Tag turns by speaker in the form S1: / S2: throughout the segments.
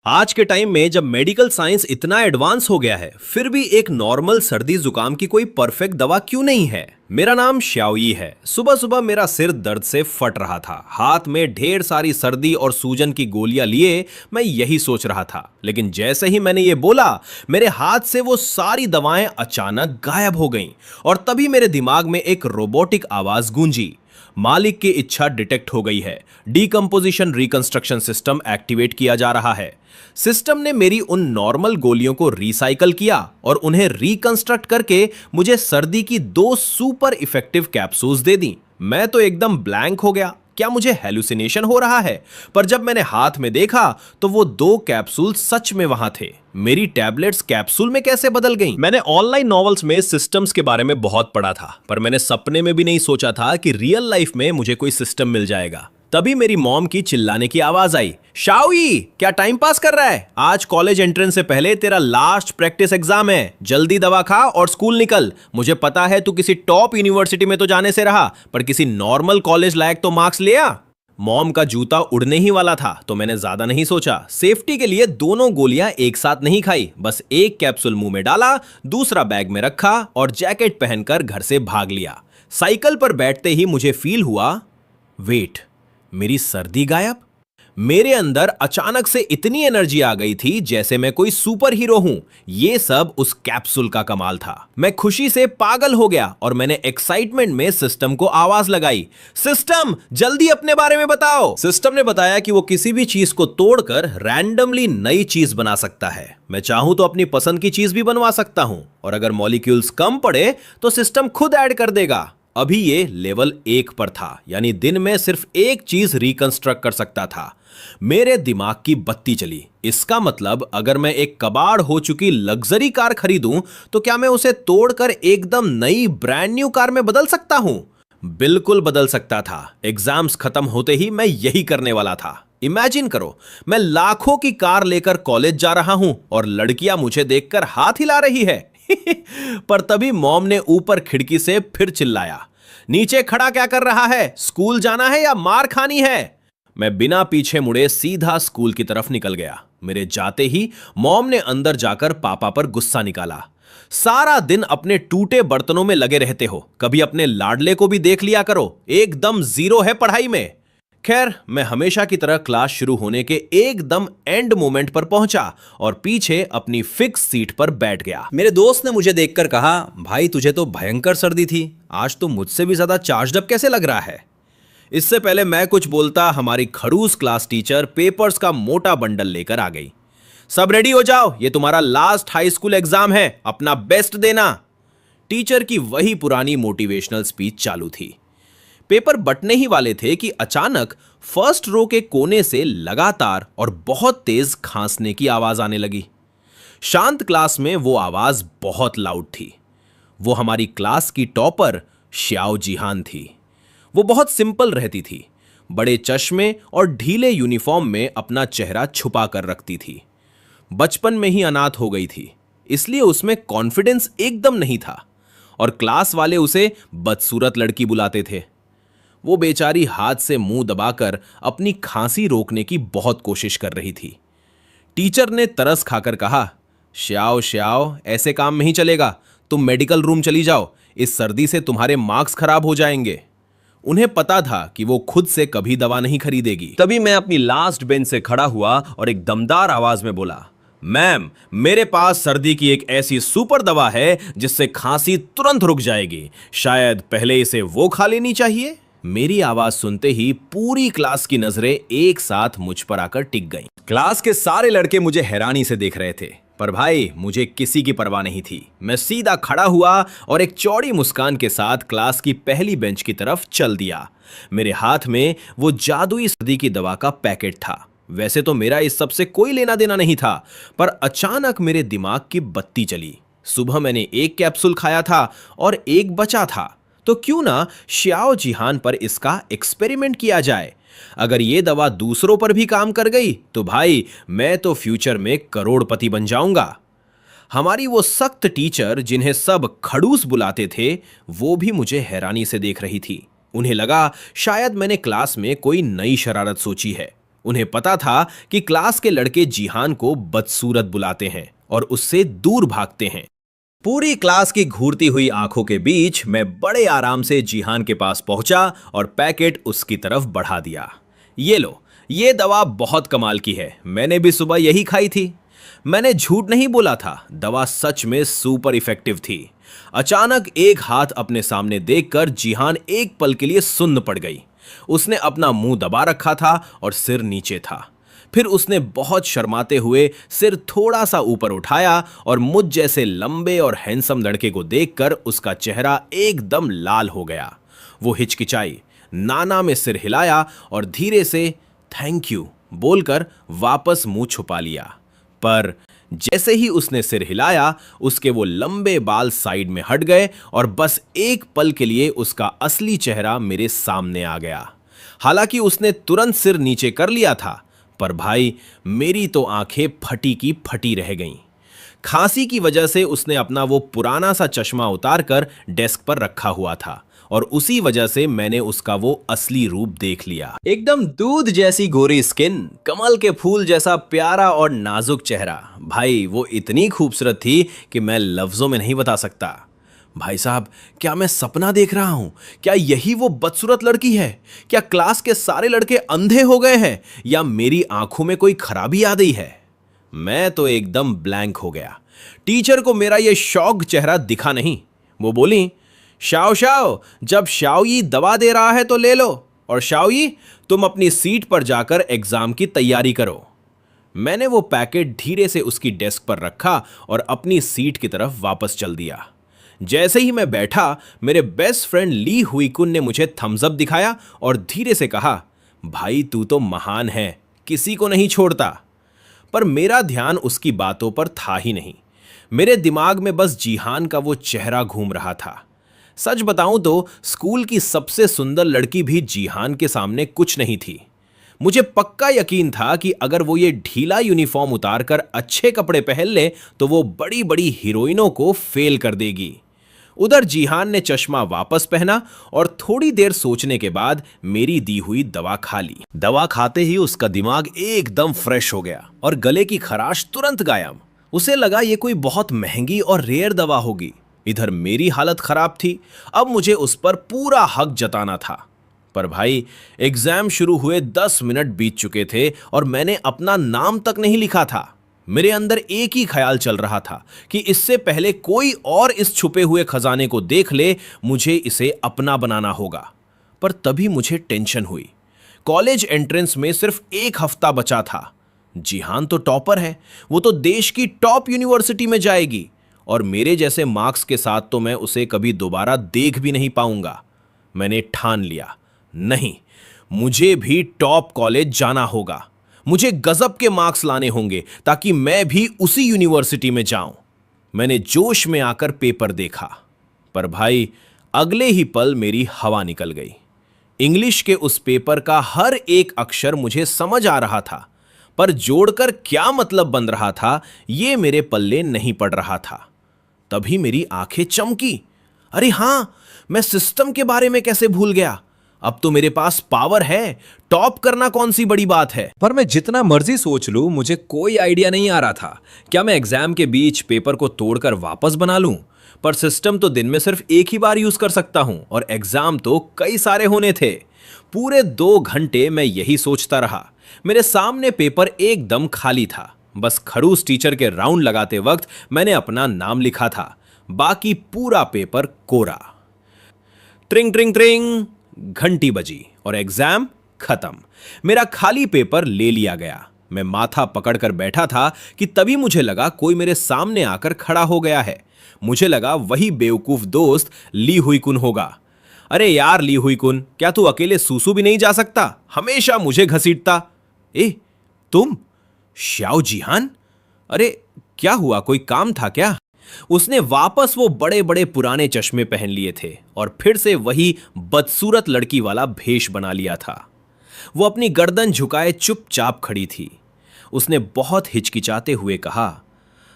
S1: आज के टाइम में जब मेडिकल साइंस इतना एडवांस हो गया है, फिर भी एक नॉर्मल सर्दी जुकाम की कोई परफेक्ट दवा क्यों नहीं है। मेरा नाम श्याओई है। सुबह सुबह मेरा सिर दर्द से फट रहा था। हाथ में ढेर सारी सर्दी और सूजन की गोलियां लिए मैं यही सोच रहा था, लेकिन जैसे ही मैंने ये बोला, मेरे हाथ से वो सारी दवाएं अचानक गायब हो गईं और तभी मेरे दिमाग में एक रोबोटिक आवाज गूंजी। मालिक की इच्छा डिटेक्ट हो गई है। डीकंपोजिशन रिकंस्ट्रक्शन सिस्टम एक्टिवेट किया जा रहा है। सिस्टम ने मेरी उन नॉर्मल गोलियों को रिसाइकल किया और उन्हें रिकंस्ट्रक्ट करके मुझे सर्दी की 2 सुपर इफेक्टिव कैप्सूल्स दे दी। मैं तो एकदम ब्लैंक हो गया। क्या मुझे हेलुसिनेशन हो रहा है? पर जब मैंने हाथ में देखा तो वो 2 कैप्सूल सच में वहां थे। मेरी टैबलेट्स कैप्सूल में कैसे बदल गईं? मैंने ऑनलाइन नॉवेल्स में सिस्टम्स के बारे में बहुत पढ़ा था, पर मैंने सपने में भी नहीं सोचा था कि रियल लाइफ में मुझे कोई सिस्टम मिल जाएगा। तभी मेरी मॉम की चिल्लाने की आवाज आई, शाओई क्या टाइम पास कर रहा है? आज कॉलेज एंट्रेंस से पहले तेरा लास्ट प्रैक्टिस एग्जाम है। जल्दी दवा खा और स्कूल निकल। मुझे पता है तू किसी टॉप यूनिवर्सिटी में तो जाने से रहा, पर किसी नॉर्मल कॉलेज लायक तो मार्क्स ले आ। मॉम का जूता उड़ने ही वाला था, तो मैंने ज्यादा नहीं सोचा। सेफ्टी के लिए दोनों गोलियां एक साथ नहीं खाई, बस एक कैप्सूल मुंह में डाला, दूसरा बैग में रखा और जैकेट पहनकर घर से भाग लिया। साइकिल पर बैठते ही मुझे फील हुआ, वेट, मेरी सर्दी गायब। मेरे अंदर अचानक से इतनी एनर्जी आ गई थी जैसे मैं कोई सुपर हीरो हूं। ये सब उस कैप्सूल का कमाल था। मैं खुशी से पागल हो गया और मैंने एक्साइटमेंट में सिस्टम को आवाज लगाई, सिस्टम जल्दी अपने बारे में बताओ। सिस्टम ने बताया कि वो किसी भी चीज को तोड़कर रैंडमली नई चीज बना सकता है। मैं चाहूं तो अपनी पसंद की चीज भी बनवा सकता हूं, और अगर मॉलिक्यूल्स कम पड़े तो सिस्टम खुद ऐड कर देगा। अभी ये लेवल 1 पर था, यानी दिन में सिर्फ एक चीज रिकंस्ट्रक्ट कर सकता था। मेरे दिमाग की बत्ती चली। इसका मतलब अगर मैं एक कबाड़ हो चुकी लग्जरी कार खरीदूं तो क्या मैं उसे तोड़कर एकदम नई ब्रांड न्यू कार में बदल सकता हूं? बिल्कुल बदल सकता था। एग्जाम्स खत्म होते ही मैं यही करने वाला था। इमेजिन करो, मैं लाखों की कार लेकर कॉलेज जा रहा हूं और लड़कियां मुझे देखकर हाथ हिला रही है। पर तभी मॉम ने ऊपर खिड़की से फिर चिल्लाया, नीचे खड़ा क्या कर रहा है? स्कूल जाना है या मार खानी है? मैं बिना पीछे मुड़े सीधा स्कूल की तरफ निकल गया। मेरे जाते ही मॉम ने अंदर जाकर पापा पर गुस्सा निकाला। सारा दिन अपने टूटे बर्तनों में लगे रहते हो, कभी अपने लाडले को भी देख लिया करो। एकदम जीरो है पढ़ाई में। खैर, मैं हमेशा की तरह क्लास शुरू होने के एकदम एंड मोमेंट पर पहुंचा और पीछे अपनी फिक्स सीट पर बैठ गया। मेरे दोस्त ने मुझे देखकर कहा, भाई तुझे तो भयंकर सर्दी थी, आज तो मुझसे भी ज्यादा चार्ज्ड अप कैसे लग रहा है? इससे पहले मैं कुछ बोलता, हमारी खड़ूस क्लास टीचर पेपर्स का मोटा बंडल लेकर आ गई। सब रेडी हो जाओ, ये तुम्हारा लास्ट हाई स्कूल एग्जाम है, अपना बेस्ट देना। टीचर की वही पुरानी मोटिवेशनल स्पीच चालू थी। पेपर बटने ही वाले थे कि अचानक फर्स्ट रो के कोने से लगातार और बहुत तेज खांसने की आवाज आने लगी। शांत क्लास में वो आवाज बहुत लाउड थी। वो हमारी क्लास की टॉपर श्याओ जिहान थी। वो बहुत सिंपल रहती थी, बड़े चश्मे और ढीले यूनिफॉर्म में अपना चेहरा छुपा कर रखती थी। बचपन में ही अनाथ हो गई थी, इसलिए उसमें कॉन्फिडेंस एकदम नहीं था और क्लास वाले उसे बदसूरत लड़की बुलाते थे। वो बेचारी हाथ से मुंह दबाकर अपनी खांसी रोकने की बहुत कोशिश कर रही थी। टीचर ने तरस खाकर कहा, श्याओ श्याओ, ऐसे काम नहीं चलेगा, तुम मेडिकल रूम चली जाओ, इस सर्दी से तुम्हारे मार्क्स खराब हो जाएंगे। उन्हें पता था कि वो खुद से कभी दवा नहीं खरीदेगी। तभी मैं अपनी लास्ट बेंच से खड़ा हुआ और एक दमदार आवाज में बोला, मैम, मेरे पास सर्दी की एक ऐसी सुपर दवा है जिससे खांसी तुरंत रुक जाएगी। शायद पहले इसे वो खा लेनी चाहिए। मेरी आवाज सुनते ही पूरी क्लास की नजरें एक साथ मुझ पर आकर टिक गईं। क्लास के सारे लड़के मुझे हैरानी से देख रहे थे, पर भाई मुझे किसी की परवाह नहीं थी। मैं सीधा खड़ा हुआ और एक चौड़ी मुस्कान के साथ क्लास की पहली बेंच की तरफ चल दिया। मेरे हाथ में वो जादुई सर्दी की दवा का पैकेट था। वैसे तो मेरा इस सब से कोई लेना देना नहीं था, पर अचानक मेरे दिमाग की बत्ती चली। सुबह मैंने एक कैप्सूल खाया था और एक बचा था, तो क्यों ना श्याओ जिहान पर इसका एक्सपेरिमेंट किया जाए। अगर ये दवा दूसरों पर भी काम कर गई तो भाई मैं तो फ्यूचर में करोड़पति बन जाऊंगा। हमारी वो सख्त टीचर जिन्हें सब खड़ूस बुलाते थे, वो भी मुझे हैरानी से देख रही थी। उन्हें लगा शायद मैंने क्लास में कोई नई शरारत सोची है। उन्हें पता था कि क्लास के लड़के जीहान को बदसूरत बुलाते हैं और उससे दूर भागते हैं। पूरी क्लास की घूरती हुई आंखों के बीच मैं बड़े आराम से जीहान के पास पहुंचा और पैकेट उसकी तरफ बढ़ा दिया। ये लो, ये दवा बहुत कमाल की है, मैंने भी सुबह यही खाई थी। मैंने झूठ नहीं बोला था, दवा सच में सुपर इफेक्टिव थी। अचानक एक हाथ अपने सामने देखकर जीहान एक पल के लिए सुन्न पड़ गई। उसने अपना मुंह दबा रखा था और सिर नीचे था। फिर उसने बहुत शर्माते हुए सिर थोड़ा सा ऊपर उठाया और मुझ जैसे लंबे और हैंडसम लड़के को देखकर उसका चेहरा एकदम लाल हो गया। वो हिचकिचाई, नाना में सिर हिलाया और धीरे से थैंक यू बोलकर वापस मुंह छुपा लिया। पर जैसे ही उसने सिर हिलाया, उसके वो लंबे बाल साइड में हट गए और बस एक पल के लिए उसका असली चेहरा मेरे सामने आ गया। हालांकि उसने तुरंत सिर नीचे कर लिया था, पर भाई मेरी तो आंखें फटी की फटी रह गईं। खांसी की वजह से उसने अपना वो पुराना सा चश्मा उतारकर डेस्क पर रखा हुआ था और उसी वजह से मैंने उसका वो असली रूप देख लिया। एकदम दूध जैसी गोरी स्किन, कमल के फूल जैसा प्यारा और नाजुक चेहरा। भाई वो इतनी खूबसूरत थी कि मैं लफ्जों में नहीं बता सकता। भाई साहब, क्या मैं सपना देख रहा हूं? क्या यही वो बदसूरत लड़की है? क्या क्लास के सारे लड़के अंधे हो गए हैं या मेरी आंखों में कोई खराबी आ गई है? मैं तो एकदम ब्लैंक हो गया। टीचर को मेरा यह शौक चेहरा दिखा नहीं। वो बोली, शाओ शाओ, जब शाओई दवा दे रहा है तो ले लो, और शाओई तुम अपनी सीट पर जाकर एग्जाम की तैयारी करो। मैंने वो पैकेट धीरे से उसकी डेस्क पर रखा और अपनी सीट की तरफ वापस चल दिया। जैसे ही मैं बैठा, मेरे बेस्ट फ्रेंड ली हुईकुन ने मुझे थम्स अप दिखाया और धीरे से कहा, भाई तू तो महान है, किसी को नहीं छोड़ता। पर मेरा ध्यान उसकी बातों पर था ही नहीं। मेरे दिमाग में बस जीहान का वो चेहरा घूम रहा था। सच बताऊं तो स्कूल की सबसे सुंदर लड़की भी जीहान के सामने कुछ नहीं थी। मुझे पक्का यकीन था कि अगर वो ये ढीला यूनिफॉर्म उतारकर अच्छे कपड़े पहन ले तो वो बड़ी बड़ी हीरोइनों को फेल कर देगी। उधर जीहान ने चश्मा वापस पहना और थोड़ी देर सोचने के बाद मेरी दी हुई दवा खा ली। दवा खाते ही उसका दिमाग एकदम फ्रेश हो गया और गले की खराश तुरंत गायब। उसे लगा ये कोई बहुत महंगी और रेयर दवा होगी। इधर मेरी हालत खराब थी, अब मुझे उस पर पूरा हक जताना था। पर भाई, एग्जाम शुरू हुए 10 मिनट बीत चुके थे और मैंने अपना नाम तक नहीं लिखा था। मेरे अंदर एक ही ख्याल चल रहा था कि इससे पहले कोई और इस छुपे हुए खजाने को देख ले, मुझे इसे अपना बनाना होगा। पर तभी मुझे टेंशन हुई। कॉलेज एंट्रेंस में सिर्फ 1 हफ्ता बचा था। जीहान तो टॉपर है, वो तो देश की टॉप यूनिवर्सिटी में जाएगी और मेरे जैसे मार्क्स के साथ तो मैं उसे कभी दोबारा देख भी नहीं पाऊंगा। मैंने ठान लिया, नहीं, मुझे भी टॉप कॉलेज जाना होगा। मुझे गजब के मार्क्स लाने होंगे ताकि मैं भी उसी यूनिवर्सिटी में जाऊं। मैंने जोश में आकर पेपर देखा, पर भाई अगले ही पल मेरी हवा निकल गई। इंग्लिश के उस पेपर का हर एक अक्षर मुझे समझ आ रहा था, पर जोड़कर क्या मतलब बन रहा था ये मेरे पल्ले नहीं पड़ रहा था। तभी मेरी आंखें चमकी। अरे हां, मैं सिस्टम के बारे में कैसे भूल गया? अब तो मेरे पास पावर है, टॉप करना कौन सी बड़ी बात है। पर मैं जितना मर्जी सोच लूं, मुझे कोई आइडिया नहीं आ रहा था। क्या मैं एग्जाम के बीच पेपर को तोड़कर वापस बना लूं? पर सिस्टम तो दिन में सिर्फ एक ही बार यूज कर सकता हूं और एग्जाम तो कई सारे होने थे। पूरे 2 घंटे मैं यही सोचता रहा। मेरे सामने पेपर एकदम खाली था। बस खड़ूस टीचर के राउंड लगाते वक्त मैंने अपना नाम लिखा था, बाकी पूरा पेपर कोरा। ट्रिंग ट्रिंग ट्रिंग, घंटी बजी और एग्जाम खत्म। मेरा खाली पेपर ले लिया गया। मैं माथा पकड़कर बैठा था कि तभी मुझे लगा कोई मेरे सामने आकर खड़ा हो गया है। मुझे लगा वही बेवकूफ दोस्त ली हुईकुन होगा। अरे यार ली हुईकुन, क्या तू अकेले सूसू भी नहीं जा सकता? हमेशा मुझे घसीटता। ए, तुम श्याओ जीहान? अरे क्या हुआ, कोई काम था क्या? उसने वापस वो बड़े बड़े पुराने चश्मे पहन लिए थे और फिर से वही बदसूरत लड़की वाला भेष बना लिया था। वो अपनी गर्दन झुकाए चुपचाप खड़ी थी। उसने बहुत हिचकिचाते हुए कहा,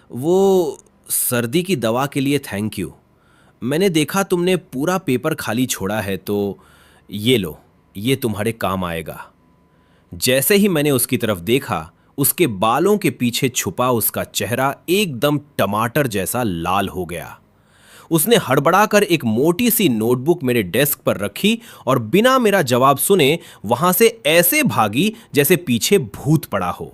S1: वो सर्दी की दवा के लिए थैंक यू। मैंने देखा तुमने पूरा पेपर खाली छोड़ा है तो ये लो, ये तुम्हारे काम आएगा। जैसे ही मैंने उसकी तरफ देखा, उसके बालों के पीछे छुपा उसका चेहरा एकदम टमाटर जैसा लाल हो गया। उसने हड़बड़ाकर एक मोटी सी नोटबुक मेरे डेस्क पर रखी और बिना मेरा जवाब सुने वहां से ऐसे भागी जैसे पीछे भूत पड़ा हो।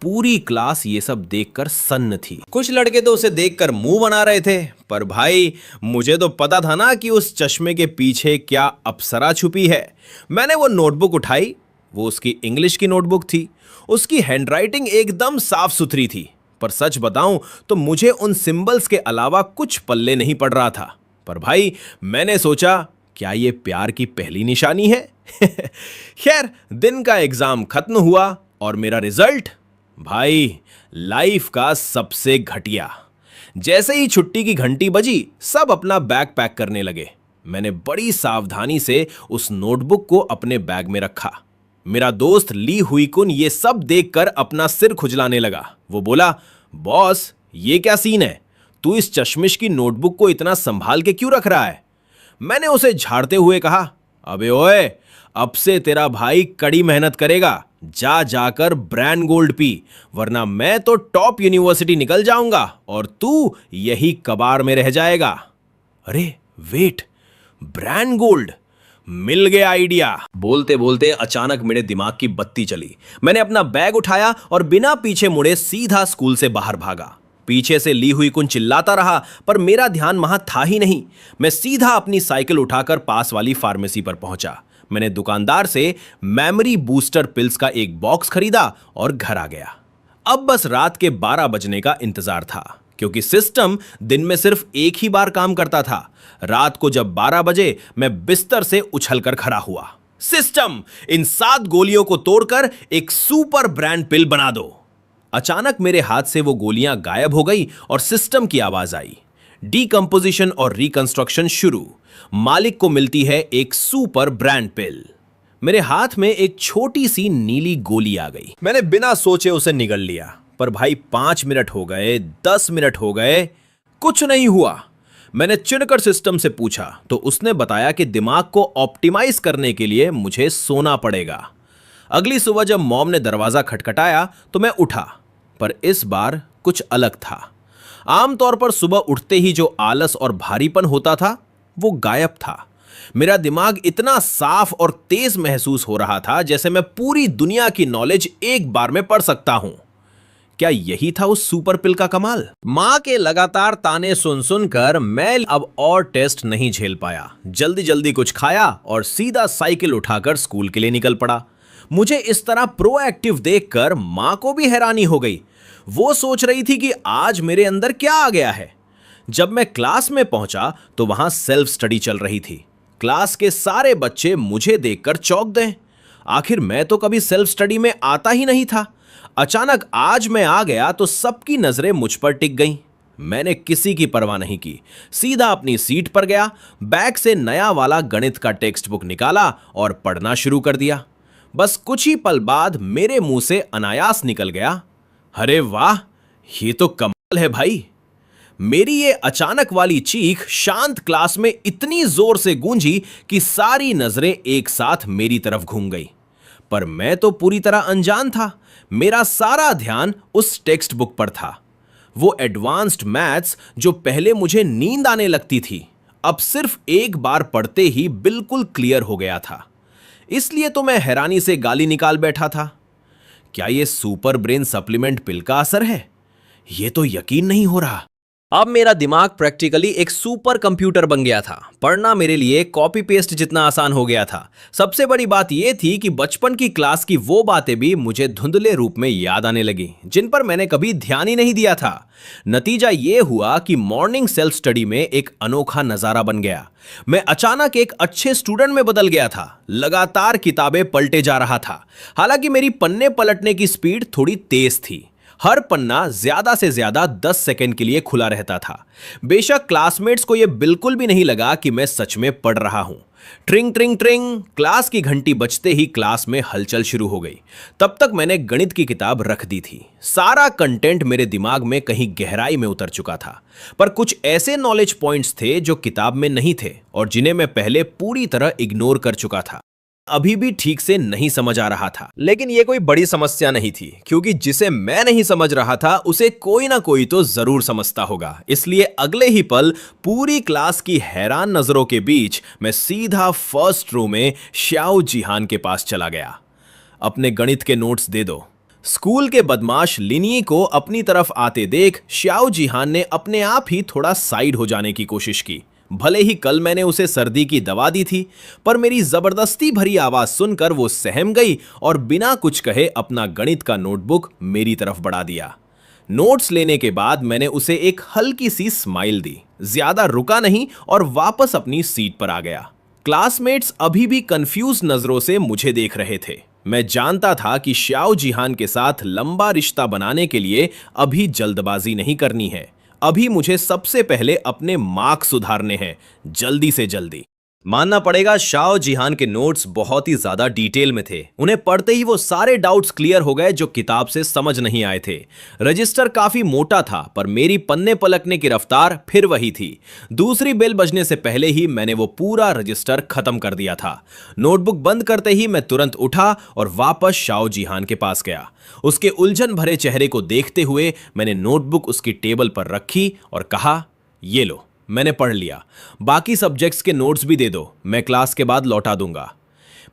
S1: पूरी क्लास ये सब देखकर सन्न थी। कुछ लड़के तो उसे देखकर मुंह बना रहे थे, पर भाई मुझे तो पता था ना कि उस चश्मे के पीछे क्या अप्सरा छुपी है। मैंने वो नोटबुक उठाई। वो उसकी इंग्लिश की नोटबुक थी। उसकी हैंडराइटिंग एकदम साफ सुथरी थी, पर सच बताऊं तो मुझे उन सिंबल्स के अलावा कुछ पल्ले नहीं पड़ रहा था। पर भाई मैंने सोचा, क्या ये प्यार की पहली निशानी है? खैर, दिन का एग्जाम खत्म हुआ और मेरा रिजल्ट, भाई लाइफ का सबसे घटिया। जैसे ही छुट्टी की घंटी बजी, सब अपना बैग पैक करने लगे। मैंने बड़ी सावधानी से उस नोटबुक को अपने बैग में रखा। मेरा दोस्त ली हुई कुन ये सब देखकर अपना सिर खुजलाने लगा। वो बोला, बॉस ये क्या सीन है? तू इस चश्मिश की नोटबुक को इतना संभाल के क्यों रख रहा है? मैंने उसे झाड़ते हुए कहा, अबे ओए, अब से तेरा भाई कड़ी मेहनत करेगा। जा जाकर ब्रांड गोल्ड पी, वरना मैं तो टॉप यूनिवर्सिटी निकल जाऊंगा और तू यही कबाड़ में रह जाएगा। अरे वेट, ब्रांड गोल्ड, मिल गया आइडिया। बोलते बोलते अचानक मेरे दिमाग की बत्ती चली। मैंने अपना बैग उठाया और बिना पीछे मुड़े सीधा स्कूल से बाहर भागा। पीछे से ली हुई कुन चिल्लाता रहा, पर मेरा ध्यान वहां था ही नहीं। मैं सीधा अपनी साइकिल उठाकर पास वाली फार्मेसी पर पहुंचा। मैंने दुकानदार से मेमोरी बूस्टर पिल्स का एक बॉक्स खरीदा और घर आ गया। अब बस रात के 12 बजने का इंतजार था, क्योंकि सिस्टम दिन में सिर्फ एक ही बार काम करता था। रात को जब 12 बजे, मैं बिस्तर से उछलकर खड़ा हुआ। सिस्टम, इन 7 गोलियों को तोड़कर एक सुपर ब्रांड पिल बना दो। अचानक मेरे हाथ से वो गोलियां गायब हो गई और सिस्टम की आवाज आई। डीकंपोजिशन और रिकंस्ट्रक्शन शुरू। मालिक को मिलती है एक सुपर ब्रांड पिल। मेरे हाथ में एक छोटी सी नीली गोली आ गई। मैंने बिना सोचे उसे निगल लिया, पर भाई 5 मिनट हो गए, 10 मिनट हो गए, कुछ नहीं हुआ। मैंने चिढ़कर सिस्टम से पूछा तो उसने बताया कि दिमाग को ऑप्टिमाइज करने के लिए मुझे सोना पड़ेगा। अगली सुबह जब मॉम ने दरवाजा खटखटाया तो मैं उठा, पर इस बार कुछ अलग था। आमतौर पर सुबह उठते ही जो आलस और भारीपन होता था वो गायब था। मेरा दिमाग इतना साफ और तेज महसूस हो रहा था जैसे मैं पूरी दुनिया की नॉलेज एक बार में पढ़ सकता हूं। क्या यही था उस सुपर पिल का कमाल? मां के लगातार ताने सुन सुनकर मैं अब और टेस्ट नहीं झेल पाया। जल्दी जल्दी कुछ खाया और सीधा साइकिल उठाकर स्कूल के लिए निकल पड़ा। मुझे इस तरह प्रोएक्टिव देखकर मां को भी हैरानी हो गई। वो सोच रही थी कि आज मेरे अंदर क्या आ गया है। जब मैं क्लास में पहुंचा तो वहां सेल्फ स्टडी चल रही थी। क्लास के सारे बच्चे मुझे देखकर चौंक गए। आखिर मैं तो कभी सेल्फ स्टडी में आता ही नहीं था। अचानक आज मैं आ गया तो सबकी नजरें मुझ पर टिक गईं। मैंने किसी की परवाह नहीं की, सीधा अपनी सीट पर गया, बैग से नया वाला गणित का टेक्स्ट बुक निकाला और पढ़ना शुरू कर दिया। बस कुछ ही पल बाद मेरे मुंह से अनायास निकल गया, अरे वाह, ये तो कमाल है भाई। मेरी ये अचानक वाली चीख शांत क्लास में इतनी जोर से गूंजी कि सारी नजरें एक साथ मेरी तरफ घूम गई। पर मैं तो पूरी तरह अनजान था। मेरा सारा ध्यान उस टेक्स्ट बुक पर था। वो एडवांस्ड मैथ्स जो पहले मुझे नींद आने लगती थी, अब सिर्फ एक बार पढ़ते ही बिल्कुल क्लियर हो गया था। इसलिए तो मैं हैरानी से गाली निकाल बैठा था। क्या ये सुपर ब्रेन सप्लीमेंट पिल का असर है? ये तो यकीन नहीं हो रहा। अब मेरा दिमाग प्रैक्टिकली एक सुपर कंप्यूटर बन गया था। पढ़ना मेरे लिए कॉपी पेस्ट जितना आसान हो गया था। सबसे बड़ी बात यह थी कि बचपन की क्लास की वो बातें भी मुझे धुंधले रूप में याद आने लगी, जिन पर मैंने कभी ध्यान ही नहीं दिया था। नतीजा ये हुआ कि मॉर्निंग सेल्फ स्टडी में एक अनोखा नजारा बन गया। मैं अचानक एक अच्छे स्टूडेंट में बदल गया था। लगातार किताबें पलटे जा रहा था। हालांकि मेरी पन्ने पलटने की स्पीड थोड़ी तेज थी। हर पन्ना ज्यादा से ज्यादा 10 सेकंड के लिए खुला रहता था। बेशक क्लासमेट्स को यह बिल्कुल भी नहीं लगा कि मैं सच में पढ़ रहा हूं। ट्रिंग ट्रिंग ट्रिंग, क्लास की घंटी बजते ही क्लास में हलचल शुरू हो गई। तब तक मैंने गणित की किताब रख दी थी। सारा कंटेंट मेरे दिमाग में कहीं गहराई में उतर चुका था, पर कुछ ऐसे नॉलेज पॉइंट्स थे जो किताब में नहीं थे और जिन्हें मैं पहले पूरी तरह इग्नोर कर चुका था। अभी भी ठीक से नहीं समझ आ रहा था। लेकिन यह कोई बड़ी समस्या नहीं थी, क्योंकि जिसे मैं नहीं समझ रहा था उसे कोई ना कोई तो जरूर समझता होगा। इसलिए अगले ही पल पूरी क्लास की हैरान नजरों के बीच मैं सीधा फर्स्ट रो में श्याओ जिहान के पास चला गया। अपने गणित के नोट्स दे दो। स्कूल के बदमाश लिनी को अपनी तरफ आते देख श्याओ जिहान ने अपने आप ही थोड़ा साइड हो जाने की कोशिश की। भले ही कल मैंने उसे सर्दी की दवा दी थी, पर मेरी जबरदस्ती भरी आवाज सुनकर वो सहम गई और बिना कुछ कहे अपना गणित का नोटबुक मेरी तरफ बढ़ा दिया। नोट्स लेने के बाद मैंने उसे एक हल्की सी स्माइल दी, ज्यादा रुका नहीं और वापस अपनी सीट पर आ गया। क्लासमेट्स अभी भी कंफ्यूज नजरों से मुझे देख रहे थे। मैं जानता था कि श्याओ जिहान के साथ लंबा रिश्ता बनाने के लिए अभी जल्दबाजी नहीं करनी है। अभी मुझे सबसे पहले अपने मार्क्स सुधारने हैं, जल्दी से जल्दी। मानना पड़ेगा, श्याओ जिहान के नोट्स बहुत ही ज्यादा डिटेल में थे। उन्हें पढ़ते ही वो सारे डाउट्स क्लियर हो गए जो किताब से समझ नहीं आए थे। रजिस्टर काफी मोटा था, पर मेरी पन्ने पलटने की रफ्तार फिर वही थी। दूसरी बेल बजने से पहले ही मैंने वो पूरा रजिस्टर खत्म कर दिया था। नोटबुक बंद करते ही मैं तुरंत उठा और वापस श्याओ जिहान के पास गया। उसके उलझन भरे चेहरे को देखते हुए मैंने नोटबुक उसकी टेबल पर रखी और कहा, ये लो, मैंने पढ़ लिया। बाकी सब्जेक्ट्स के नोट्स भी दे दो, मैं क्लास के बाद लौटा दूंगा।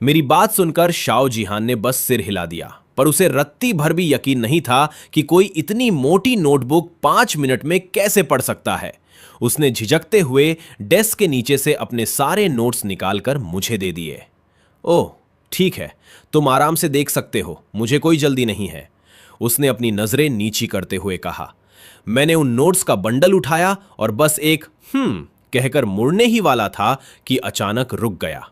S1: मेरी बात सुनकर श्याओ जिहान ने बस सिर हिला दिया, पर उसे रत्ती भर भी यकीन नहीं था कि कोई इतनी मोटी नोटबुक 5 मिनट में कैसे पढ़ सकता है। उसने झिझकते हुए डेस्क के नीचे से अपने सारे नोट्स निकालकर मुझे दे दिए। ओह ठीक है, तुम आराम से देख सकते हो, मुझे कोई जल्दी नहीं है, उसने अपनी नजरें नीची करते हुए कहा। मैंने उन नोट्स का बंडल उठाया और बस एक कहकर मुड़ने ही वाला था कि अचानक रुक गया।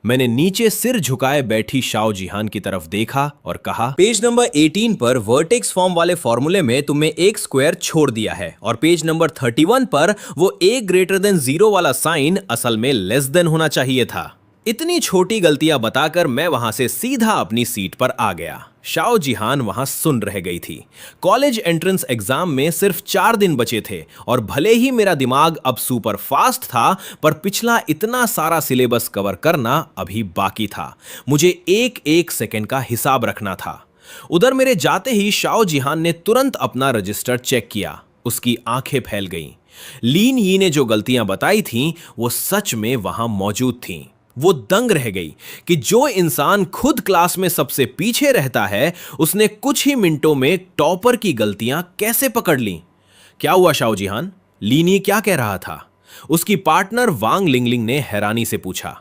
S1: मैंने नीचे सिर झुकाए बैठी श्याओ जिहान की तरफ देखा और कहा, पेज नंबर 18 पर वर्टेक्स फॉर्म वाले फॉर्मूले में तुमने एक स्क्वायर छोड़ दिया है और पेज नंबर 31 पर वो a ग्रेटर देन 0 वाला साइन असल में लेस देन होना चाहिए था। इतनी छोटी गलतियां बताकर मैं वहां से सीधा अपनी सीट पर आ गया। श्याओ जिहान वहां सुन रह गई थी। कॉलेज एंट्रेंस एग्जाम में सिर्फ 4 दिन बचे थे और भले ही मेरा दिमाग अब सुपर फास्ट था, पर पिछला इतना सारा सिलेबस कवर करना अभी बाकी था। मुझे एक एक सेकंड का हिसाब रखना था। उधर मेरे जाते ही श्याओ जिहान ने तुरंत अपना रजिस्टर चेक किया। उसकी आंखें फैल गईं। लीन यी ने जो गलतियां बताई थीं, वो सच में वहां मौजूद थीं। वो दंग रह गई कि जो इंसान खुद क्लास में सबसे पीछे रहता है, उसने कुछ ही मिनटों में टॉपर की गलतियां कैसे पकड़ लीं। क्या हुआ श्याओ जिहान? लीनी क्या कह रहा था? उसकी पार्टनर वांग लिंगलिंग ने हैरानी से पूछा।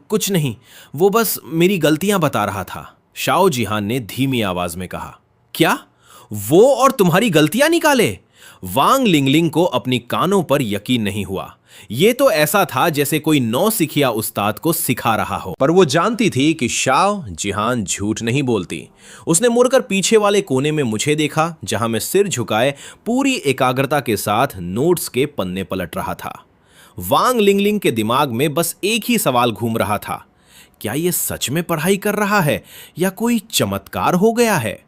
S1: कुछ नहीं, वो बस मेरी गलतियां बता रहा था, श्याओ जिहान ने धीमी आवाज में कहा। क्या? वो और तुम्हारी गलतियां निकाले? वांग लिंगलिंग को अपनी कानों पर यकीन नहीं हुआ। ये तो ऐसा था जैसे कोई नौसिखिया उस्ताद को सिखा रहा हो। पर वो जानती थी कि श्याओ जिहान झूठ नहीं बोलती। उसने मुड़कर पीछे वाले कोने में मुझे देखा, जहां मैं सिर झुकाए पूरी एकाग्रता के साथ नोट्स के पन्ने पलट रहा था। वांग लिंगलिंग के दिमाग में बस एक ही सवाल घूम रहा था, क्या ये सच में पढ़ाई कर रहा है या कोई चमत्कार हो गया है?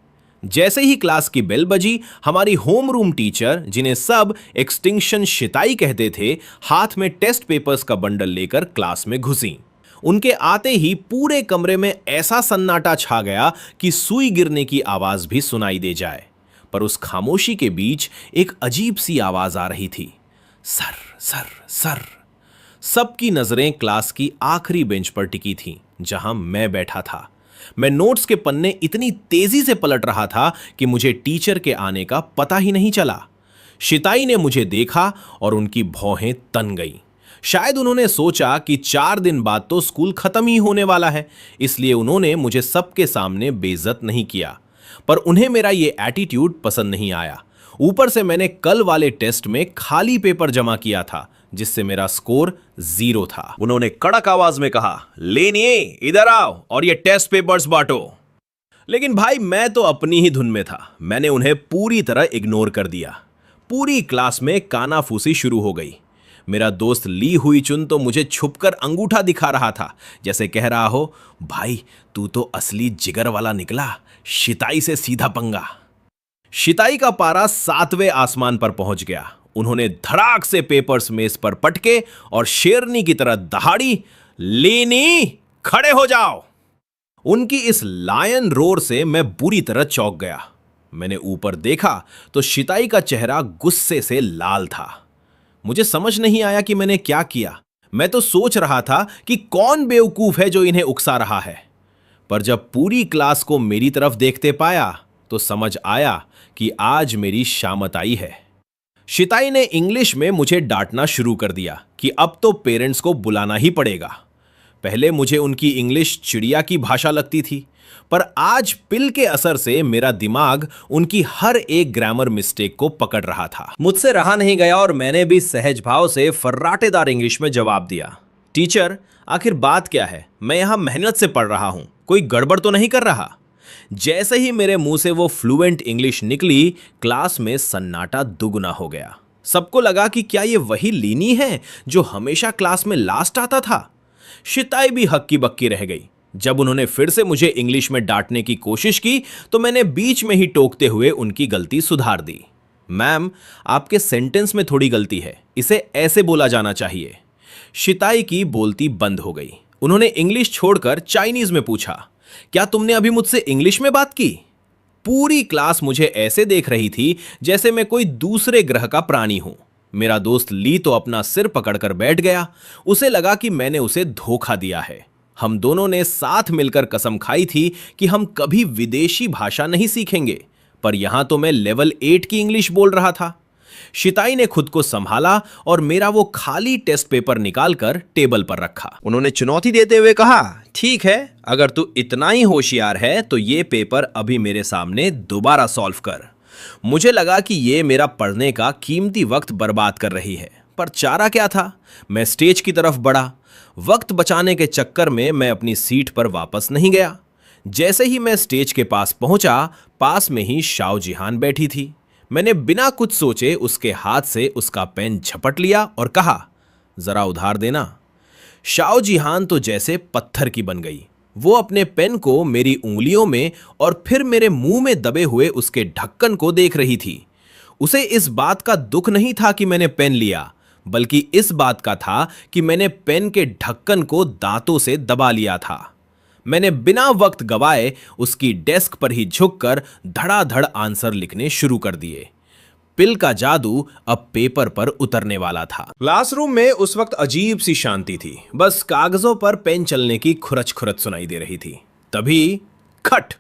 S1: जैसे ही क्लास की बेल बजी, हमारी होमरूम टीचर, जिन्हें सब एक्सटिंक्शन शिताई कहते थे, हाथ में टेस्ट पेपर्स का बंडल लेकर क्लास में घुसी। उनके आते ही पूरे कमरे में ऐसा सन्नाटा छा गया कि सुई गिरने की आवाज भी सुनाई दे जाए। पर उस खामोशी के बीच एक अजीब सी आवाज आ रही थी, सर सर सर। सबकी नजरें क्लास की आखिरी बेंच पर टिकी थीं, जहां मैं बैठा था। मैं नोट्स के पन्ने इतनी तेजी से पलट रहा था कि मुझे टीचर के आने का पता ही नहीं चला। शिताई ने मुझे देखा और उनकी भौहें तन गईं। शायद उन्होंने सोचा कि 4 दिन बाद तो स्कूल खत्म ही होने वाला है, इसलिए उन्होंने मुझे सबके सामने बेइज्जत नहीं किया। पर उन्हें मेरा ये एटीट्यूड पसंद नहीं आया। ऊपर से मैंने कल वाले टेस्ट में खाली पेपर जमा किया था, जिससे मेरा स्कोर 0 था। उन्होंने कड़क आवाज में कहा, लेनिए इधर आओ और ये टेस्ट पेपर्स बांटो। लेकिन भाई मैं तो अपनी ही धुन में था। मैंने उन्हें पूरी तरह इग्नोर कर दिया। पूरी क्लास में कानाफूसी शुरू हो गई। मेरा दोस्त ली हुई चुन तो मुझे छुपकर अंगूठा दिखा रहा था, जैसे कह रहा हो, भाई तू तो असली जिगर वाला निकला, शिताई से सीधा पंगा। शिताई का पारा 7वें आसमान पर पहुंच गया। उन्होंने धड़ाक से पेपर्स मेज पर पटके और शेरनी की तरह दहाड़ी, लेनी खड़े हो जाओ। उनकी इस लायन रोर से मैं बुरी तरह चौंक गया। मैंने ऊपर देखा तो शिताई का चेहरा गुस्से से लाल था। मुझे समझ नहीं आया कि मैंने क्या किया। मैं तो सोच रहा था कि कौन बेवकूफ है जो इन्हें उकसा रहा है, पर जब पूरी क्लास को मेरी तरफ देखते पाया तो समझ आया कि आज मेरी शामत आई है। शिताई ने इंग्लिश में मुझे डांटना शुरू कर दिया कि अब तो पेरेंट्स को बुलाना ही पड़ेगा। पहले मुझे उनकी इंग्लिश चिड़िया की भाषा लगती थी, पर आज पिल के असर से मेरा दिमाग उनकी हर एक ग्रामर मिस्टेक को पकड़ रहा था। मुझसे रहा नहीं गया और मैंने भी सहज भाव से फर्राटेदार इंग्लिश में जवाब दिया, टीचर आखिर बात क्या है? मैं यहां मेहनत से पढ़ रहा हूं, कोई गड़बड़ तो नहीं कर रहा। जैसे ही मेरे मुंह से वो फ्लुएंट इंग्लिश निकली, क्लास में सन्नाटा दुगना हो गया। सबको लगा कि क्या ये वही लीनी है जो हमेशा क्लास में लास्ट आता था। शिताई भी हक्की बक्की रह गई। जब उन्होंने फिर से मुझे इंग्लिश में डांटने की कोशिश की तो मैंने बीच में ही टोकते हुए उनकी गलती सुधार दी। मैम, आपके सेंटेंस में थोड़ी गलती है, इसे ऐसे बोला जाना चाहिए। शिताई की बोलती बंद हो गई। उन्होंने इंग्लिश छोड़कर चाइनीज में पूछा, क्या तुमने अभी मुझसे इंग्लिश में बात की? पूरी क्लास मुझे ऐसे देख रही थी जैसे मैं कोई दूसरे ग्रह का प्राणी हूं। मेरा दोस्त ली तो अपना सिर पकड़कर बैठ गया। उसे लगा कि मैंने उसे धोखा दिया है। हम दोनों ने साथ मिलकर कसम खाई थी कि हम कभी विदेशी भाषा नहीं सीखेंगे, पर यहां तो मैं लेवल 8 की इंग्लिश बोल रहा था। शिताई ने खुद को संभाला और मेरा वो खाली टेस्ट पेपर निकालकर टेबल पर रखा। उन्होंने चुनौती देते हुए कहा, ठीक है, अगर तू इतना ही होशियार है तो ये पेपर अभी मेरे सामने दोबारा सॉल्व कर। मुझे लगा कि ये मेरा पढ़ने का कीमती वक्त बर्बाद कर रही है, पर चारा क्या था। मैं स्टेज की तरफ बढ़ा। वक्त बचाने के चक्कर में मैं अपनी सीट पर वापस नहीं गया। जैसे ही मैं स्टेज के पास पहुंचा, पास में ही शाओ जिहान बैठी थी। मैंने बिना कुछ सोचे उसके हाथ से उसका पेन झपट लिया और कहा, जरा उधार देना। शाओ जिहान तो जैसे पत्थर की बन गई। वो अपने पेन को मेरी उंगलियों में और फिर मेरे मुंह में दबे हुए उसके ढक्कन को देख रही थी। उसे इस बात का दुख नहीं था कि मैंने पेन लिया, बल्कि इस बात का था कि मैंने पेन के ढक्कन को दांतों से दबा लिया था। मैंने बिना वक्त गवाए उसकी डेस्क पर ही झुककर धड़ाधड़ आंसर लिखने शुरू कर दिए। पिल का जादू अब पेपर पर उतरने वाला था। क्लासरूम में उस वक्त अजीब सी शांति थी। बस कागजों पर पेन चलने की खुरच खुरच सुनाई दे रही थी। तभी खट!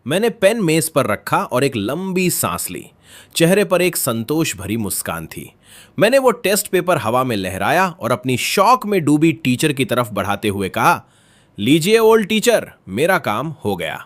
S1: मैंने पेन मेज पर रखा और एक लंबी सांस ली। चेहरे पर एक संतोष भरी मुस्कान थी। मैंने वो टेस्ट पेपर हवा में लहराया और अपनी शौक में डूबी टीचर की तरफ बढ़ाते हुए कहा, लीजिए ओल्ड टीचर, मेरा काम हो गया।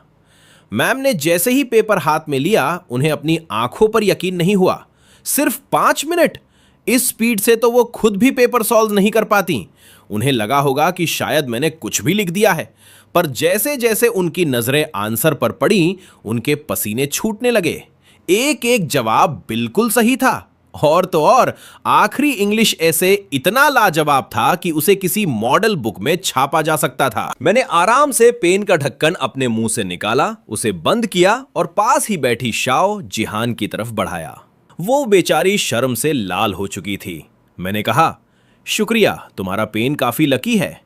S1: मैम ने जैसे ही पेपर हाथ में लिया, उन्हें अपनी आंखों पर यकीन नहीं हुआ। सिर्फ 5 मिनट! इस स्पीड से तो वो खुद भी पेपर सॉल्व नहीं कर पाती। उन्हें लगा होगा कि शायद मैंने कुछ भी लिख दिया है, पर जैसे जैसे उनकी नजरें आंसर पर पड़ी, उनके पसीने छूटने लगे। एक एक जवाब बिल्कुल सही था, और तो और आखिरी इंग्लिश ऐसे इतना लाजवाब था कि उसे किसी मॉडल बुक में छापा जा सकता था। मैंने आराम से पेन का ढक्कन अपने मुंह से निकाला, उसे बंद किया और पास ही बैठी शाओ जिहान की तरफ बढ़ाया। वो बेचारी शर्म से लाल हो चुकी थी। मैंने कहा, शुक्रिया, तुम्हारा पेन काफी लकी है।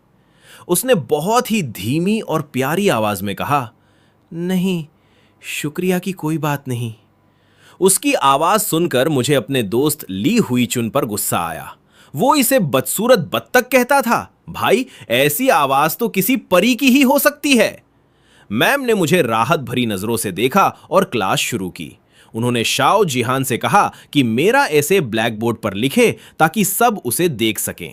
S1: उसने बहुत ही धीमी और प्यारी आवाज में कहा, नहीं, शुक्रिया की कोई बात नहीं। उसकी आवाज सुनकर मुझे अपने दोस्त ली हुई चुन पर गुस्सा आया। वो इसे बदसूरत बत्तख कहता था। भाई, ऐसी आवाज तो किसी परी की ही हो सकती है। मैम ने मुझे राहत भरी नजरों से देखा और क्लास शुरू की। उन्होंने शाओ जिहान से कहा कि मेरा ऐसे ब्लैक बोर्ड पर लिखे ताकि सब उसे देख सकें।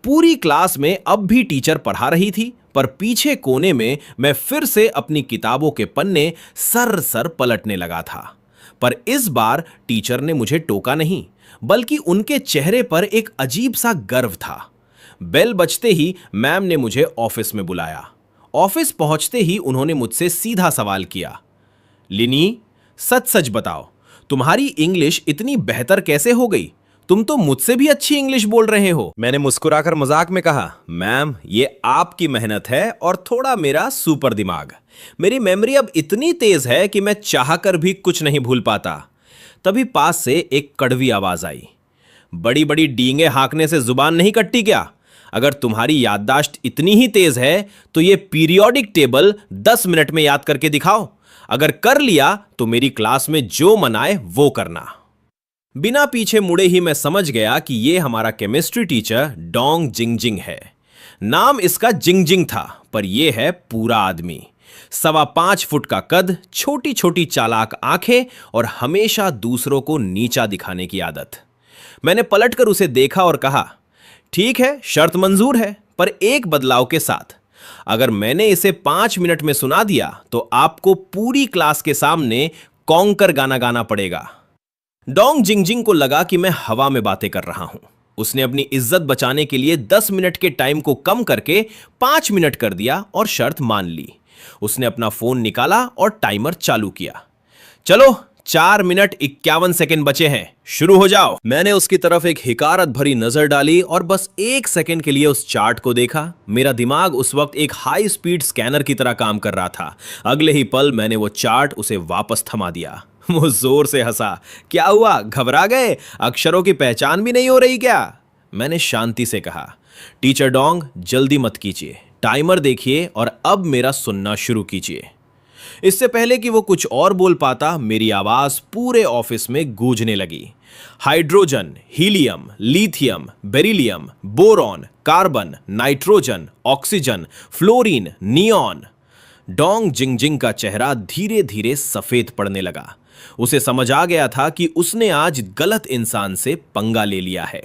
S1: पूरी क्लास में अब भी टीचर पढ़ा रही थी, पर पीछे कोने में मैं फिर से अपनी किताबों के पन्ने सर सर पलटने लगा था। पर इस बार टीचर ने मुझे टोका नहीं, बल्कि उनके चेहरे पर एक अजीब सा गर्व था। बेल बजते ही मैम ने मुझे ऑफिस में बुलाया। ऑफिस पहुंचते ही उन्होंने मुझसे सीधा सवाल किया, लिनी, सच सच बताओ, तुम्हारी इंग्लिश इतनी बेहतर कैसे हो गई? तुम तो मुझसे भी अच्छी इंग्लिश बोल रहे हो। मैंने मुस्कुराकर मजाक में कहा, मैम, ये आपकी मेहनत है और थोड़ा मेरा सुपर दिमाग। मेरी मेमोरी अब इतनी तेज है कि मैं चाहकर भी कुछ नहीं भूल पाता। तभी पास से एक कड़वी आवाज आई, बड़ी बड़ी डींगे हाँकने से जुबान नहीं कटती क्या? अगर तुम्हारी याददाश्त इतनी ही तेज है तो ये पीरियोडिक टेबल 10 मिनट में याद करके दिखाओ। अगर कर लिया तो मेरी क्लास में जो मन आए वो करना। बिना पीछे मुड़े ही मैं समझ गया कि ये हमारा केमिस्ट्री टीचर डोंग जिंगजिंग है। नाम इसका जिंगजिंग था, पर यह है पूरा आदमी। 5.25 फुट का कद, छोटी छोटी चालाक आंखें और हमेशा दूसरों को नीचा दिखाने की आदत। मैंने पलटकर उसे देखा और कहा, ठीक है, शर्त मंजूर है, पर एक बदलाव के साथ। अगर मैंने इसे 5 मिनट में सुना दिया तो आपको पूरी क्लास के सामने कॉन्कर गाना गाना पड़ेगा। डोंग जिंगजिंग को लगा कि मैं हवा में बातें कर रहा हूं। उसने अपनी इज्जत बचाने के लिए 10 मिनट के टाइम को कम करके 5 मिनट कर दिया और शर्त मान ली। उसने अपना फोन निकाला और टाइमर चालू किया। चलो, 4 मिनट 51 सेकंड बचे हैं, शुरू हो जाओ। मैंने उसकी तरफ एक हिकारत भरी नजर डाली और बस 1 सेकंड के लिए उस चार्ट को देखा। मेरा दिमाग उस वक्त एक हाई स्पीड स्कैनर की तरह काम कर रहा था। अगले ही पल मैंने वो चार्ट उसे वापस थमा दिया। वो जोर से हंसा। क्या हुआ, घबरा गए? अक्षरों की पहचान भी नहीं हो रही क्या? मैंने शांति से कहा, टीचर डोंग, जल्दी मत कीजिए, टाइमर देखिए और अब मेरा सुनना शुरू कीजिए। इससे पहले कि वो कुछ और बोल पाता, मेरी आवाज पूरे ऑफिस में गूंजने लगी। Hydrogen, helium, lithium, beryllium, boron, carbon, nitrogen, oxygen, fluorine, neon. Dong Jingjing का चेहरा धीरे धीरे सफेद पड़ने लगा। उसे समझ आ गया था कि उसने आज गलत इंसान से पंगा ले लिया है।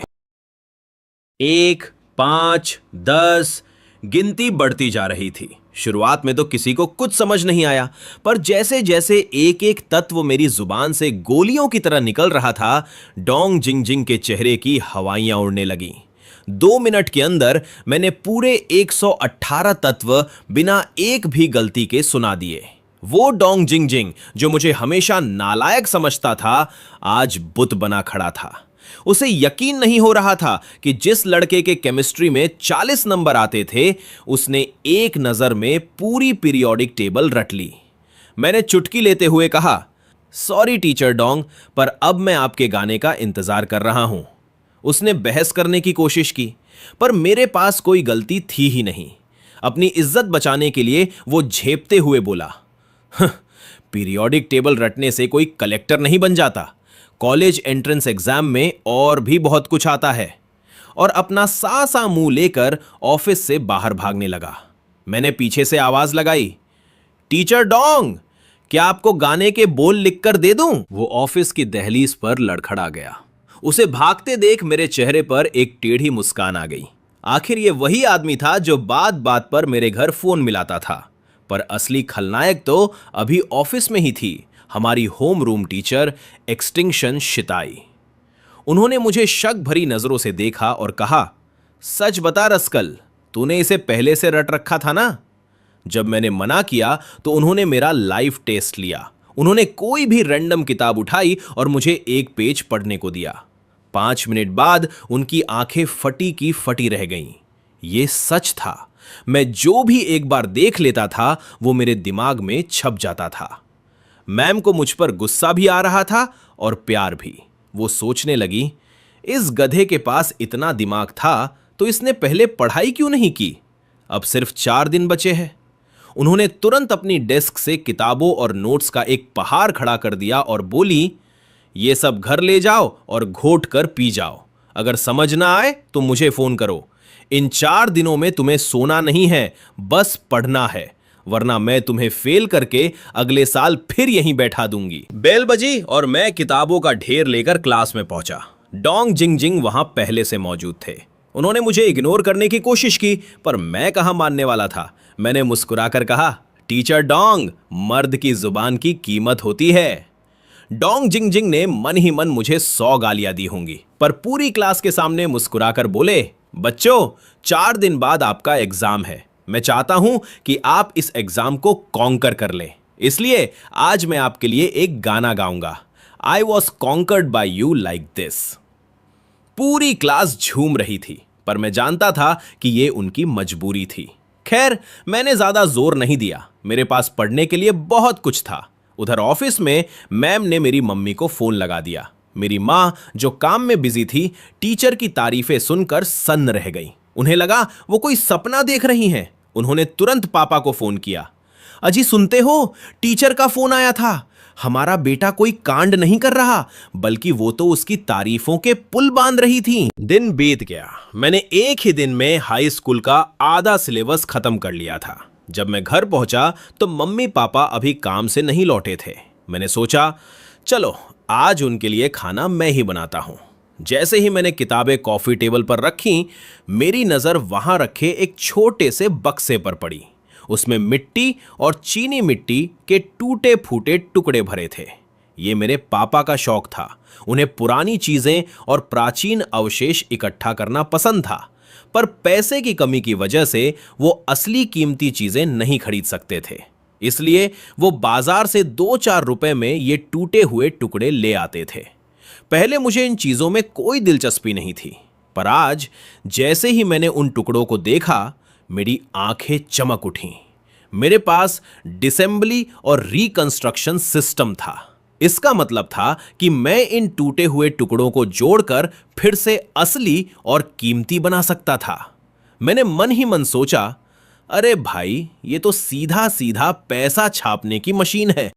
S1: 1, 5, 10 गिनती बढ़ती जा रही थी। शुरुआत में तो किसी को कुछ समझ नहीं आया, पर जैसे जैसे एक एक तत्व मेरी जुबान से गोलियों की तरह निकल रहा था, डोंग जिंगजिंग के चेहरे की हवाइयां उड़ने लगीं। 2 मिनट के अंदर मैंने पूरे 118 तत्व बिना एक भी गलती के सुना दिए। वो डोंग जिंगजिंग जो मुझे हमेशा नालायक समझता था, आज बुत बना खड़ा था। उसे यकीन नहीं हो रहा था कि जिस लड़के के केमिस्ट्री में 40 नंबर आते थे, उसने एक नजर में पूरी पीरियोडिक टेबल रट ली। मैंने चुटकी लेते हुए कहा, सॉरी टीचर डोंग, पर अब मैं आपके गाने का इंतजार कर रहा हूं। उसने बहस करने की कोशिश की, पर मेरे पास कोई गलती थी ही नहीं। अपनी इज्जत बचाने के लिए वो झेपते हुए बोला, पीरियोडिक टेबल रटने से कोई कलेक्टर नहीं बन जाता। कॉलेज एंट्रेंस एग्जाम में और भी बहुत कुछ आता है। और अपना सा मुंह लेकर ऑफिस से बाहर भागने लगा। मैंने पीछे से आवाज लगाई, टीचर डोंग, क्या आपको गाने के बोल लिखकर दे दूं? वो ऑफिस की दहलीज पर लड़खड़ा गया। उसे भागते देख मेरे चेहरे पर एक टेढ़ी मुस्कान आ गई। आखिर ये वही आदमी था जो बात बात पर मेरे घर फोन मिलाता था। पर असली खलनायक तो अभी ऑफिस में ही थी, हमारी होम रूम टीचर एक्सटिंक्शन शिताई। उन्होंने मुझे शक भरी नजरों से देखा और कहा, सच बता रस्कल, तूने इसे पहले से रट रखा था ना? जब मैंने मना किया तो उन्होंने मेरा लाइव टेस्ट लिया। उन्होंने कोई भी रैंडम किताब उठाई और मुझे एक पेज पढ़ने को दिया। 5 मिनट बाद उनकी आंखें फटी की फटी रह गईं। ये सच था। मैं जो भी एक बार देख लेता था वो मेरे दिमाग में छप जाता था। मैम को मुझ पर गुस्सा भी आ रहा था और प्यार भी। वो सोचने लगी, इस गधे के पास इतना दिमाग था तो इसने पहले पढ़ाई क्यों नहीं की? अब सिर्फ 4 दिन बचे हैं। उन्होंने तुरंत अपनी डेस्क से किताबों और नोट्स का एक पहाड़ खड़ा कर दिया और बोली, ये सब घर ले जाओ और घोट कर पी जाओ। अगर समझ ना आए तो मुझे फोन करो। इन 4 दिनों में तुम्हें सोना नहीं है, बस पढ़ना है, वरना मैं तुम्हें फेल करके अगले साल फिर यहीं बैठा दूंगी। बेल बजी और मैं किताबों का ढेर लेकर क्लास में पहुंचा। डोंग जिंगजिंग वहां पहले से मौजूद थे। उन्होंने मुझे इग्नोर करने की कोशिश की, पर मैं कहां मानने वाला था। मैंने मुस्कुराकर कहा, टीचर डोंग, मर्द की जुबान की कीमत होती है। डोंग जिंगजिंग ने मन ही मन मुझे 100 गालियां दी होंगी, पर पूरी क्लास के सामने मुस्कुराकर बोले, बच्चों, 4 दिन बाद आपका एग्जाम है। मैं चाहता हूं कि आप इस एग्जाम को कॉन्कर कर लें, इसलिए आज मैं आपके लिए एक गाना गाऊंगा। I was conquered by you like this. पूरी क्लास झूम रही थी, पर मैं जानता था कि यह उनकी मजबूरी थी। खैर, मैंने ज्यादा जोर नहीं दिया। मेरे पास पढ़ने के लिए बहुत कुछ था। उधर ऑफिस में मैम ने मेरी मम्मी को फोन लगा दिया। मेरी माँ, जो काम में बिजी थी, टीचर की तारीफें सुनकर सन्न रह गई। उन्हें लगा वो कोई सपना देख रही हैं। उन्होंने तुरंत पापा को फोन किया। अजी सुनते हो, टीचर का फोन आया था। हमारा बेटा कोई कांड नहीं कर रहा, बल्कि वो तो उसकी तारीफों के पुल बांध रही थी। दिन बीत गया। मैंने एक ही दिन में हाई स्कूल का आधा सिलेबस खत्म कर लिया था। जब मैं घर पहुंचा तो मम्मी पापा अभी काम से नहीं लौटे थे। मैंने सोचा चलो आज उनके लिए खाना मैं ही बनाता हूं। जैसे ही मैंने किताबें कॉफी टेबल पर रखी, मेरी नजर वहां रखे एक छोटे से बक्से पर पड़ी। उसमें मिट्टी और चीनी मिट्टी के टूटे फूटे टुकड़े भरे थे। ये मेरे पापा का शौक था। उन्हें पुरानी चीजें और प्राचीन अवशेष इकट्ठा करना पसंद था, पर पैसे की कमी की वजह से वो असली कीमती चीजें नहीं खरीद सकते थे। इसलिए वो बाजार से 2-4 रुपए में ये टूटे हुए टुकड़े ले आते थे। पहले मुझे इन चीजों में कोई दिलचस्पी नहीं थी, पर आज जैसे ही मैंने उन टुकड़ों को देखा, मेरी आंखें चमक उठीं। मेरे पास डिसेंबली और रिकंस्ट्रक्शन सिस्टम था। इसका मतलब था कि मैं इन टूटे हुए टुकड़ों को जोड़कर फिर से असली और कीमती बना सकता था। मैंने मन ही मन सोचा, अरे भाई, ये तो सीधा सीधा पैसा छापने की मशीन है।